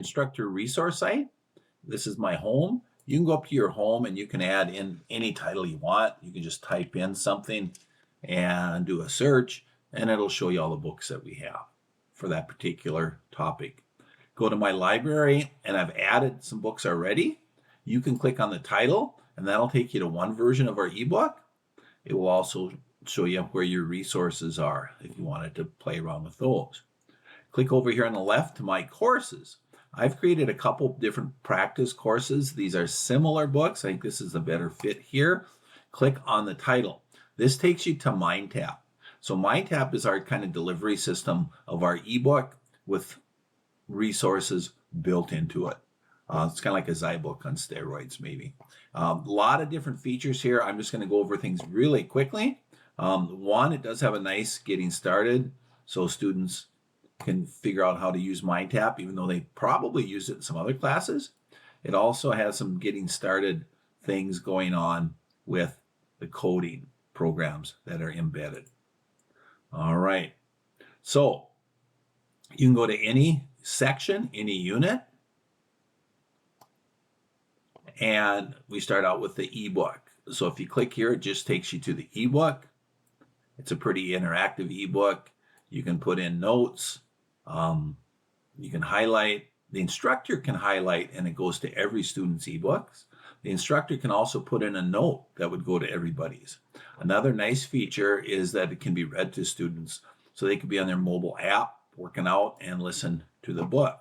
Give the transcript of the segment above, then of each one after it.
instructor resource site. This is my home. You can go up to your home and you can add in any title you want. You can just type in something and do a search, and it'll show you all the books that we have for that particular topic. Go to my library, and I've added some books already. You can click on the title, and that'll take you to one version of our ebook. It will also show you where your resources are if you wanted to play around with those. Click over here on the left to my courses. I've created a couple different practice courses. These are similar books. I think this is a better fit here. Click on the title. This takes you to Mindtap. So Mindtap is our kind of delivery system of our ebook with resources built into it. It's kind of like a Zybook on steroids, maybe. A lot of different features here. I'm just going to go over things really quickly. One, it does have a nice getting started, so students can figure out how to use Mindtap, even though they probably use it in some other classes. It also has some getting started things going on with the coding programs that are embedded. All right. So you can go to any section, any unit, and we start out with the ebook. So if you click here, it just takes you to the ebook. It's a pretty interactive ebook. You can put in notes. You can highlight. The instructor can highlight, and it goes to every student's ebooks. The instructor can also put in a note that would go to everybody's. Another nice feature is that it can be read to students, so they could be on their mobile app working out and listen to the book.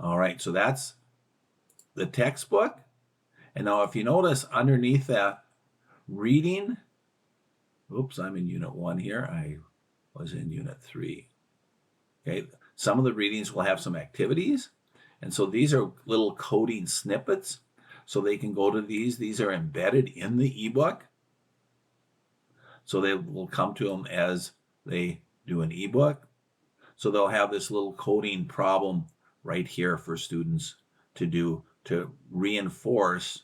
All right, so that's the textbook. And now if you notice underneath that reading, oops, I'm in unit 1 here. I was in unit 3. Okay, some of the readings will have some activities. And so these are little coding snippets. So they can go to these. These are embedded in the ebook. So they will come to them as they do an ebook. So they'll have this little coding problem right here for students to do to reinforce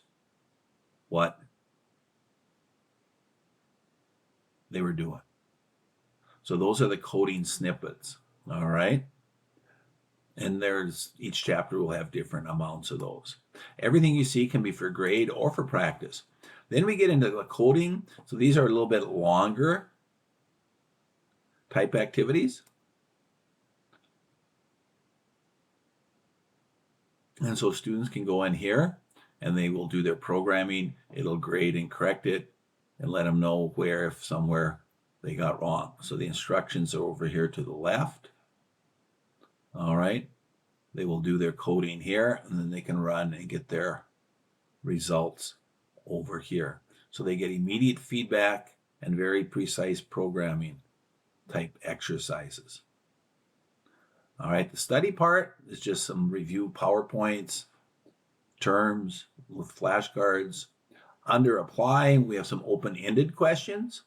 what they were doing. So those are the coding snippets, all right? And each chapter will have different amounts of those. Everything you see can be for grade or for practice. Then we get into the coding. So these are a little bit longer type activities. And so students can go in here and they will do their programming. It'll grade and correct it and let them know where, if somewhere they got wrong. So the instructions are over here to the left. All right. They will do their coding here, and then they can run and get their results over here. So they get immediate feedback and very precise programming type exercises. All right, the study part is just some review PowerPoints, terms with flashcards. Under apply, we have some open-ended questions,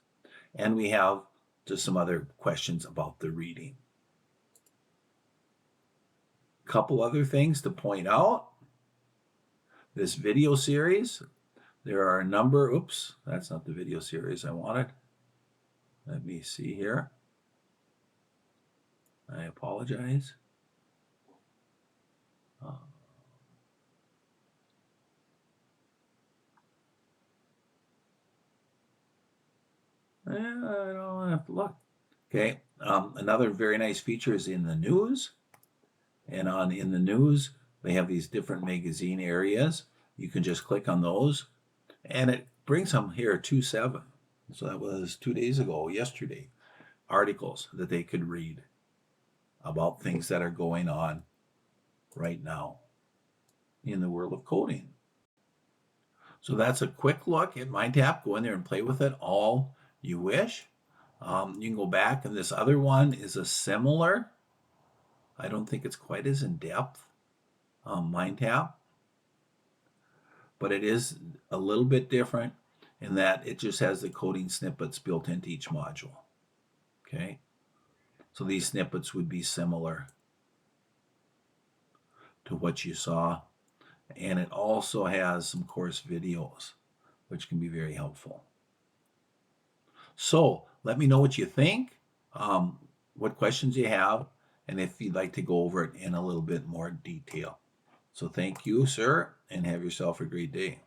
and we have just some other questions about the reading. Couple other things to point out. This video series, there are a number, oops, that's not the video series I wanted. Let me see here. I apologize. I don't have to look. Okay, another very nice feature is in the news. And in the news, they have these different magazine areas. You can just click on those, and it brings them here 2/7. So that was 2 days ago, yesterday, articles that they could read about things that are going on right now in the world of coding. So that's a quick look at Mindtap. Go in there and play with it all you wish. You can go back, and this other one is a similar, I don't think it's quite as in-depth, Mindtap, but it is a little bit different in that it just has the coding snippets built into each module. Okay, so these snippets would be similar to what you saw, and it also has some course videos, which can be very helpful. So let me know what you think, what questions you have, and if you'd like to go over it in a little bit more detail. So thank you, sir, and have yourself a great day.